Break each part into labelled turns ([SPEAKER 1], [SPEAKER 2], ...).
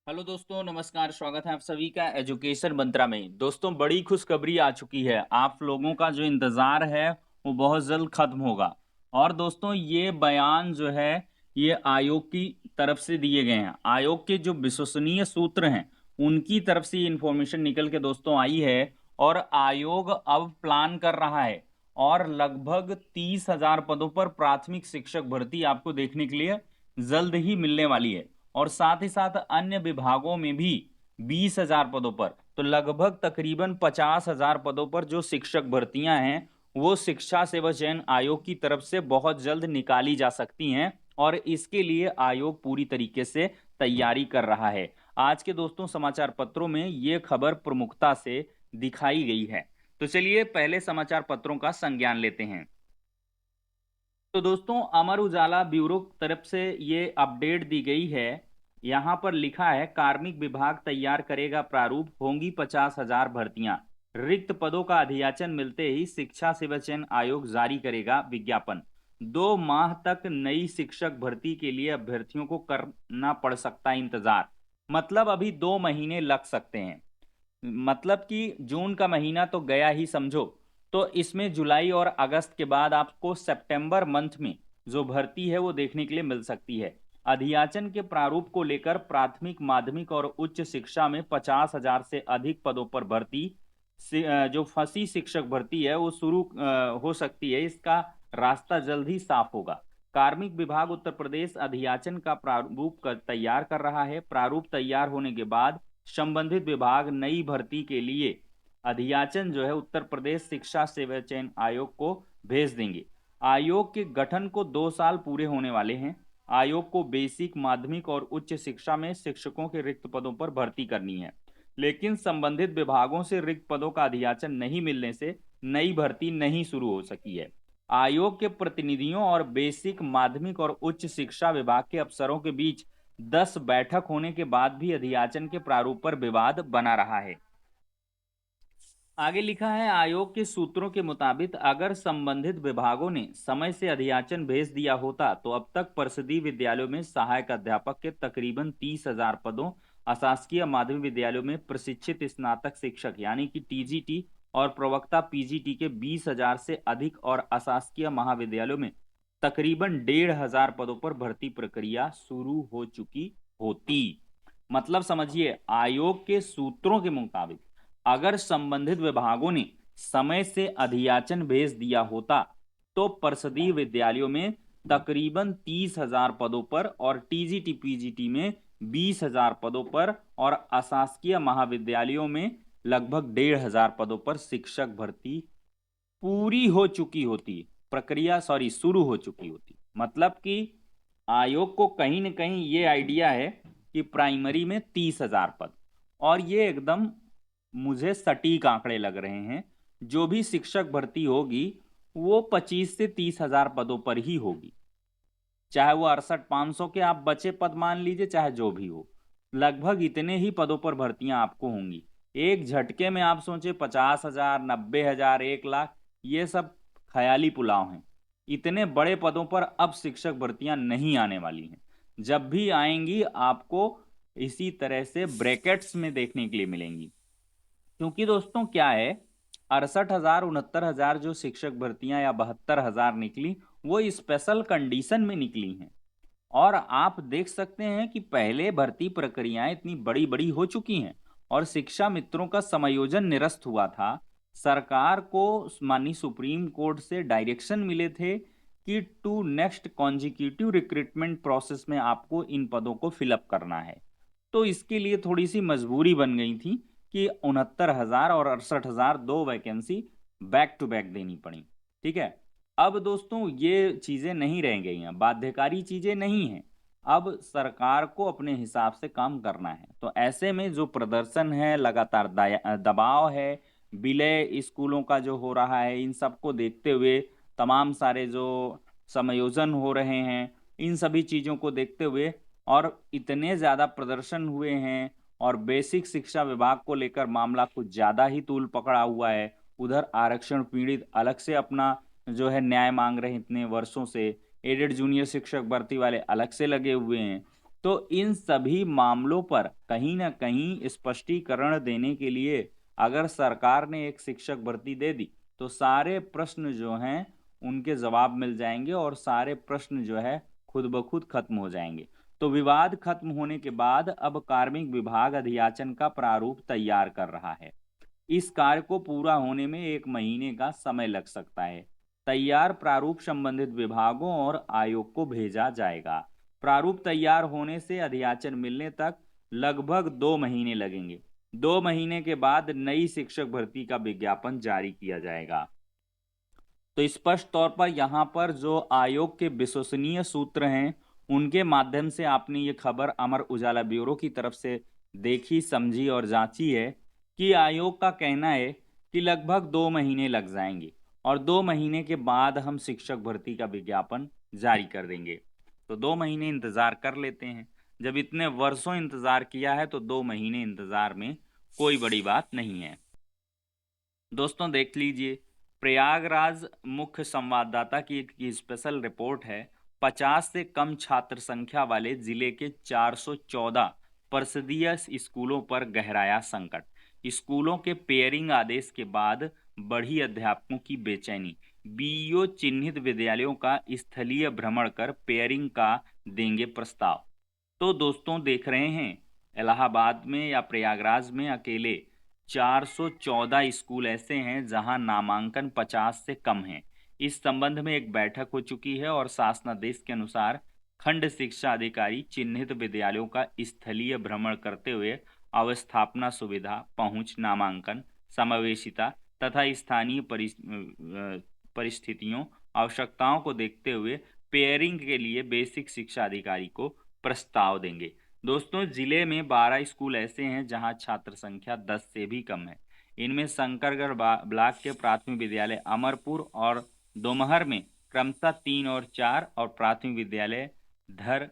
[SPEAKER 1] Hello दोस्तों, नमस्कार। स्वागत है आप सभी का एजुकेशन मंत्रा में। दोस्तों, बड़ी खुशखबरी आ चुकी है। आप लोगों का जो इंतज़ार है वो बहुत जल्द खत्म होगा। और दोस्तों, ये बयान जो है ये आयोग की तरफ से दिए गए हैं। आयोग के जो विश्वसनीय सूत्र हैं उनकी तरफ से ये इन्फॉर्मेशन निकल के दोस्तों आई है। और आयोग अब प्लान कर रहा है और लगभग 30,000 पदों पर प्राथमिक शिक्षक भर्ती आपको देखने के लिए जल्द ही मिलने वाली है। और साथ ही साथ अन्य विभागों में भी 20,000 पदों पर, तो लगभग तकरीबन 50,000 पदों पर जो शिक्षक भर्तियां हैं वो शिक्षा सेवा चयन आयोग की तरफ से बहुत जल्द निकाली जा सकती हैं। और इसके लिए आयोग पूरी तरीके से तैयारी कर रहा है। आज के दोस्तों समाचार पत्रों में ये खबर प्रमुखता से दिखाई गई है। तो चलिए पहले समाचार पत्रों का संज्ञान लेते हैं। तो दोस्तों, अमर उजाला ब्यूरो तरफ से ये अपडेट दी गई है। यहां पर लिखा है, कार्मिक विभाग तैयार करेगा प्रारूप, होंगी 50,000 भर्तियां। रिक्त पदों का अधियाचन मिलते ही शिक्षा सेवा चयन आयोग जारी करेगा विज्ञापन। 2 माह तक नई शिक्षक भर्ती के लिए अभ्यर्थियों को करना पड़ सकता है इंतजार। मतलब अभी 2 महीने लग सकते हैं। मतलब कि जून का महीना तो गया ही समझो। तो इसमें जुलाई और अगस्त के बाद आपको सितंबर मंथ में जो भर्ती है वो देखने के लिए मिल सकती है। अधियाचन के प्रारूप को लेकर प्राथमिक, माध्यमिक और उच्च शिक्षा में 50,000 से अधिक पदों पर भर्ती जो फंसी शिक्षक भर्ती है वो शुरू हो सकती है। इसका रास्ता जल्द ही साफ होगा। कार्मिक विभाग उत्तर प्रदेश अधियाचन का प्रारूप तैयार कर रहा है। प्रारूप तैयार होने के बाद संबंधित विभाग नई भर्ती के लिए अधियाचन जो है उत्तर प्रदेश शिक्षा सेवा चयन आयोग को भेज देंगे। आयोग के गठन को 2 साल पूरे होने वाले हैं। आयोग को बेसिक, माध्यमिक और उच्च शिक्षा में शिक्षकों के रिक्त पदों पर भर्ती करनी है। लेकिन संबंधित विभागों से रिक्त पदों का अधियाचन नहीं मिलने से नई भर्ती नहीं शुरू हो सकी है। आयोग के प्रतिनिधियों और बेसिक, माध्यमिक और उच्च शिक्षा विभाग के अफसरों के बीच 10 बैठक होने के बाद भी अधियाचन के प्रारूप पर विवाद बना रहा है। आगे लिखा है, आयोग के सूत्रों के मुताबिक अगर संबंधित विभागों ने समय से अधियाचन भेज दिया होता तो अब तक परिषदीय विद्यालयों में सहायक अध्यापक के तकरीबन 30,000 पदों, अशासकीय माध्यमिक विद्यालयों में प्रशिक्षित स्नातक शिक्षक यानी कि टीजीटी और प्रवक्ता पीजीटी के 20,000 से अधिक और अशासकीय महाविद्यालयों में तकरीबन 1,500 पदों पर भर्ती प्रक्रिया शुरू हो चुकी होती। मतलब समझिए, आयोग के सूत्रों के मुताबिक अगर संबंधित विभागों ने समय से अधियाचन भेज दिया होता तो परिषदीय विद्यालयों में तकरीबन 30,000 पदों पर और टीजीटी पीजीटी में 20,000 पदों पर और अशासकीय महाविद्यालयों में लगभग 1,500 पदों पर शिक्षक भर्ती पूरी हो चुकी होती। प्रक्रिया शुरू हो चुकी होती। मतलब कि आयोग को कहीं ना कहीं ये आइडिया है कि प्राइमरी में 30,000 पद, और ये एकदम मुझे सटीक आंकड़े लग रहे हैं। जो भी शिक्षक भर्ती होगी वो 25 से 30,000 पदों पर ही होगी। चाहे वो 68,500 के आप बचे पद मान लीजिए, चाहे जो भी हो, लगभग इतने ही पदों पर भर्तियां आपको होंगी। एक झटके में आप सोचे 50,000, 90,000, 1 लाख, ये सब ख्याली पुलाव हैं। इतने बड़े पदों पर अब शिक्षक भर्तियां नहीं आने वाली हैं। जब भी आएंगी आपको इसी तरह से ब्रैकेट्स में देखने के लिए मिलेंगी। क्योंकि दोस्तों क्या है, 68,000, 69,000 जो शिक्षक भर्तियां या 72,000 निकली वो स्पेशल कंडीशन में निकली हैं। और आप देख सकते हैं कि पहले भर्ती प्रक्रियाएं इतनी बड़ी बड़ी हो चुकी हैं और शिक्षा मित्रों का समायोजन निरस्त हुआ था। सरकार को माननीय सुप्रीम कोर्ट से डायरेक्शन मिले थे कि two next consecutive recruitment process में आपको इन पदों को फिलअप करना है। तो इसके लिए थोड़ी सी मजबूरी बन गई थी कि 69,000 और 68,000 दो वैकेंसी बैक टू बैक देनी पड़ी। ठीक है। अब दोस्तों ये चीजें नहीं रह गई हैं, बाध्यकारी चीजें नहीं हैं। अब सरकार को अपने हिसाब से काम करना है। तो ऐसे में जो प्रदर्शन है, लगातार दबाव है, विलय स्कूलों का जो हो रहा है, इन सबको देखते हुए तमाम सारे जो समायोजन हो रहे हैं, इन सभी चीजों को देखते हुए और इतने ज्यादा प्रदर्शन हुए हैं और बेसिक शिक्षा विभाग को लेकर मामला कुछ ज्यादा ही तूल पकड़ा हुआ है। उधर आरक्षण पीड़ित अलग से अपना जो है न्याय मांग रहे हैं इतने वर्षों से, एडेड जूनियर शिक्षक भर्ती वाले अलग से लगे हुए हैं। तो इन सभी मामलों पर कहीं ना कहीं स्पष्टीकरण देने के लिए अगर सरकार ने एक शिक्षक भर्ती दे दी तो सारे प्रश्न जो हैं उनके जवाब मिल जाएंगे और सारे प्रश्न जो है खुद ब खुद खत्म हो जाएंगे। तो विवाद खत्म होने के बाद अब कार्मिक विभाग अधियाचन का प्रारूप तैयार कर रहा है। इस कार्य को पूरा होने में 1 महीने का समय लग सकता है। तैयार प्रारूप संबंधित विभागों और आयोग को भेजा जाएगा। प्रारूप तैयार होने से अधियाचन मिलने तक लगभग 2 महीने लगेंगे। 2 महीने के बाद नई शिक्षक भर्ती का विज्ञापन जारी किया जाएगा। तो स्पष्ट तौर पर यहाँ पर जो आयोग के विश्वसनीय सूत्र हैं उनके माध्यम से आपने ये खबर अमर उजाला ब्यूरो की तरफ से देखी, समझी और जांची है कि आयोग का कहना है कि लगभग 2 महीने लग जाएंगे और 2 महीने के बाद हम शिक्षक भर्ती का विज्ञापन जारी कर देंगे। तो 2 महीने इंतजार कर लेते हैं। जब इतने वर्षों इंतजार किया है तो 2 महीने इंतजार में कोई बड़ी बात नहीं है। दोस्तों देख लीजिए, प्रयागराज मुख्य संवाददाता की एक स्पेशल रिपोर्ट है। 50 से कम छात्र संख्या वाले जिले के 414 परिषदीय स्कूलों पर गहराया संकट। स्कूलों के पेयरिंग आदेश के बाद बढ़ी अध्यापकों की बेचैनी। बीईओ चिन्हित विद्यालयों का स्थलीय भ्रमण कर पेयरिंग का देंगे प्रस्ताव। तो दोस्तों देख रहे हैं, इलाहाबाद में या प्रयागराज में अकेले 414 स्कूल ऐसे हैं जहां नामांकन 50 से कम हैं। इस संबंध में एक बैठक हो चुकी है और शासनादेश के अनुसार खंड शिक्षा अधिकारी चिन्हित विद्यालयों का स्थलीय भ्रमण करते हुए अवस्थापना सुविधा, पहुंच, नामांकन, समावेशिता तथा स्थानीय परिस्थितियों आवश्यकताओं को देखते हुए पेयरिंग के लिए बेसिक शिक्षा अधिकारी को प्रस्ताव देंगे। दोस्तों जिले में 12 स्कूल ऐसे हैं जहां छात्र संख्या 10 से भी कम है। इनमें शंकरगढ़ ब्लॉक के प्राथमिक विद्यालय अमरपुर और दोमहर में क्रमशः 3 और 4 और प्राथमिक विद्यालय धर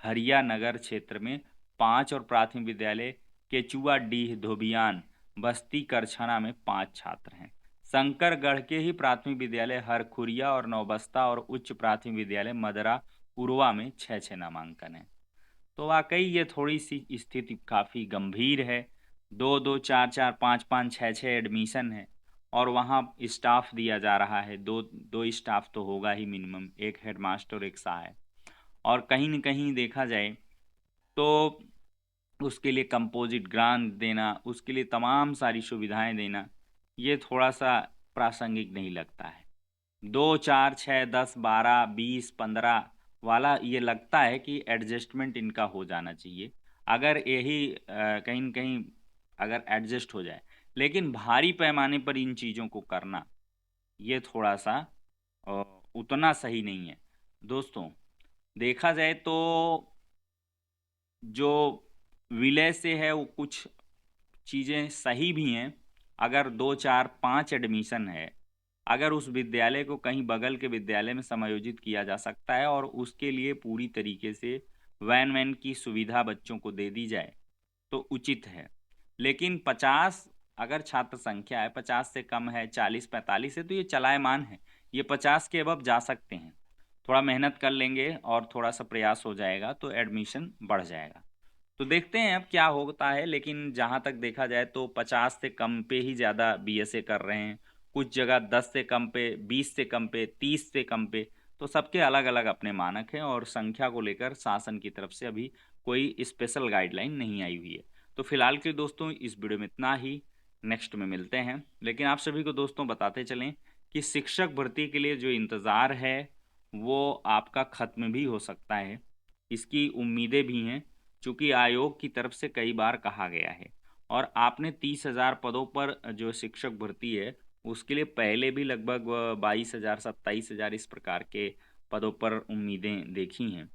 [SPEAKER 1] हरिया नगर क्षेत्र में 5 और प्राथमिक विद्यालय केचुआ डीह धोबियान बस्ती करछना में 5 छात्र हैं। शंकरगढ़ के ही प्राथमिक विद्यालय हरखुरिया और नौबस्ता और उच्च प्राथमिक विद्यालय मदरा उर्वा में 6 नामांकन है। तो वाकई ये थोड़ी सी स्थिति काफ़ी गंभीर है। 2-2, 4-4, 5-5, 6-6 एडमिशन है और वहाँ स्टाफ दिया जा रहा है। दो स्टाफ तो होगा ही मिनिमम, एक हेडमास्टर और एक सहायक। और कहीं न कहीं देखा जाए तो उसके लिए कंपोजिट ग्रांट देना, उसके लिए तमाम सारी सुविधाएं देना, ये थोड़ा सा प्रासंगिक नहीं लगता है। 2, 4, 6, 10, 12, 20, 15 वाला ये लगता है कि एडजस्टमेंट इनका हो जाना चाहिए, अगर यही कहीं न कहीं अगर एडजस्ट हो जाए। लेकिन भारी पैमाने पर इन चीज़ों को करना ये थोड़ा सा अ, उतना सही नहीं है। दोस्तों देखा जाए तो जो विलय से है वो कुछ चीज़ें सही भी हैं। अगर 2, 4, 5 एडमिशन है, अगर उस विद्यालय को कहीं बगल के विद्यालय में समायोजित किया जा सकता है और उसके लिए पूरी तरीके से वैन वैन की सुविधा बच्चों को दे दी जाए तो उचित है। लेकिन 50 अगर छात्र संख्या है, 50 से कम है, 40-45 है तो ये चलायमान है। ये 50 के अबव जा सकते हैं। थोड़ा मेहनत कर लेंगे और थोड़ा सा प्रयास हो जाएगा तो एडमिशन बढ़ जाएगा। तो देखते हैं अब क्या होता है। लेकिन जहाँ तक देखा जाए तो 50 से कम पे ही ज़्यादा बीएसए कर रहे हैं, कुछ जगह 10 से कम पे, 20 से कम पे, 30 से कम पे। तो सबके अलग अलग अपने मानक हैं और संख्या को लेकर शासन की तरफ से अभी कोई स्पेशल गाइडलाइन नहीं आई हुई है। तो फिलहाल के दोस्तों इस वीडियो में इतना ही, नेक्स्ट में मिलते हैं। लेकिन आप सभी को दोस्तों बताते चलें कि शिक्षक भर्ती के लिए जो इंतज़ार है वो आपका ख़त्म भी हो सकता है। इसकी उम्मीदें भी हैं, चूँकि आयोग की तरफ से कई बार कहा गया है और आपने 30,000 पदों पर जो शिक्षक भर्ती है उसके लिए पहले भी लगभग 22,000, 27,000 इस प्रकार के पदों पर उम्मीदें देखी हैं।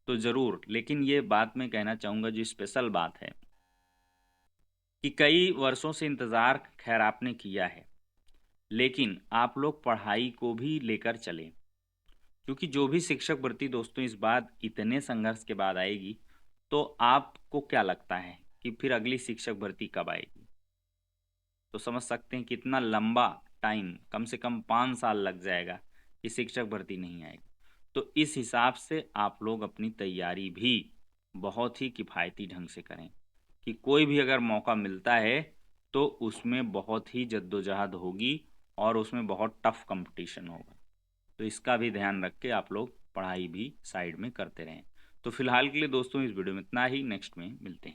[SPEAKER 1] तो ज़रूर, लेकिन ये बात मैं कहना चाहूँगा जो स्पेशल बात है कि कई वर्षों से इंतज़ार खैर आपने किया है, लेकिन आप लोग पढ़ाई को भी लेकर चलें, क्योंकि जो भी शिक्षक भर्ती दोस्तों इस बार इतने संघर्ष के बाद आएगी, तो आपको क्या लगता है कि फिर अगली शिक्षक भर्ती कब आएगी? तो समझ सकते हैं कितना लंबा टाइम, कम से कम 5 साल लग जाएगा कि शिक्षक भर्ती नहीं आएगी। तो इस हिसाब से आप लोग अपनी तैयारी भी बहुत ही किफ़ायती ढंग से करें कि कोई भी अगर मौका मिलता है तो उसमें बहुत ही जद्दोजहद होगी और उसमें बहुत टफ कंपटीशन होगा। तो इसका भी ध्यान रख के आप लोग पढ़ाई भी साइड में करते रहें। तो फिलहाल के लिए दोस्तों इस वीडियो में इतना ही, नेक्स्ट में मिलते हैं।